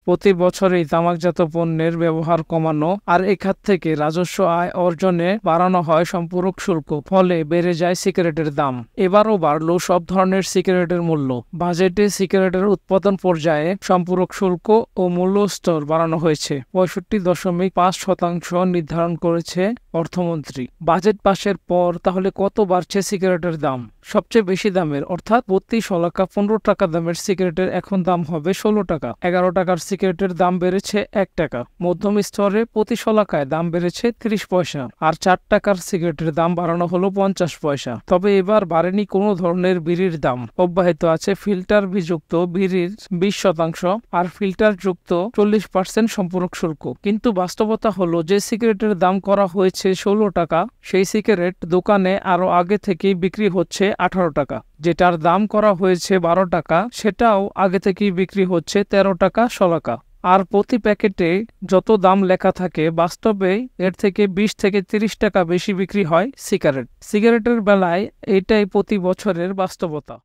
প্রতি বছরই তামাকজাত পণ্যের ব্যবহার কমানো আর এ খাত থেকে রাজস্ব আয় অর্জনে বাড়ানো হয় সম্পূরক শুল্ক, ফলে বেড়ে যায় সিগারেটের দাম। এবারও বাড়ল সব ধরনের সিগারেটের মূল্য। বাজেটে সিগারেটের উৎপাদন পর্যায়ে সম্পূরক শুল্ক ও মূল্য স্তর বাড়ানো হয়েছে 65.5% নির্ধারণ করেছে অর্থমন্ত্রী। বাজেট পাশের পর তাহলে কত বাড়ছে সিগারেটের দাম? সবচেয়ে বেশি দামের অর্থাৎ প্রতি শলাকা 15 টাকা দামের সিগারেটের এখন দাম হবে 16 টাকা। 11 টাকার সিগারেটের দাম বেড়েছে 1 টাকা। মধ্যম স্তরে প্রতি শলাকায় দাম বেড়েছে 30 পয়সা। আর 4 টাকার সিগারেটের দাম বাড়ানো হলো 50 পয়সা। তবে এবার বাড়েনি কোনো ধরনের বিড়ির দাম। অব্যাহত আছে ফিল্টার বিযুক্ত বিড়ির 20% আর ফিল্টার যুক্ত 40% সম্পূরক শুল্ক। কিন্তু বাস্তবতা হলো যে সিগারেটের দাম করা হয়েছে 16 টাকা, সেই সিগারেট দোকানে আরো আগে থেকেই বিক্রি হচ্ছে 18 টাকা। যেটার দাম করা হয়েছে 12 টাকা, সেটাও আগে থেকেই বিক্রি হচ্ছে 13 টাকা শলাকা। আর প্রতি প্যাকেটে যত দাম লেখা থাকে, বাস্তবে এর থেকে 20 থেকে 30 টাকা বেশি বিক্রি হয় সিগারেটের বেলায়। এটাই প্রতি বছরের বাস্তবতা।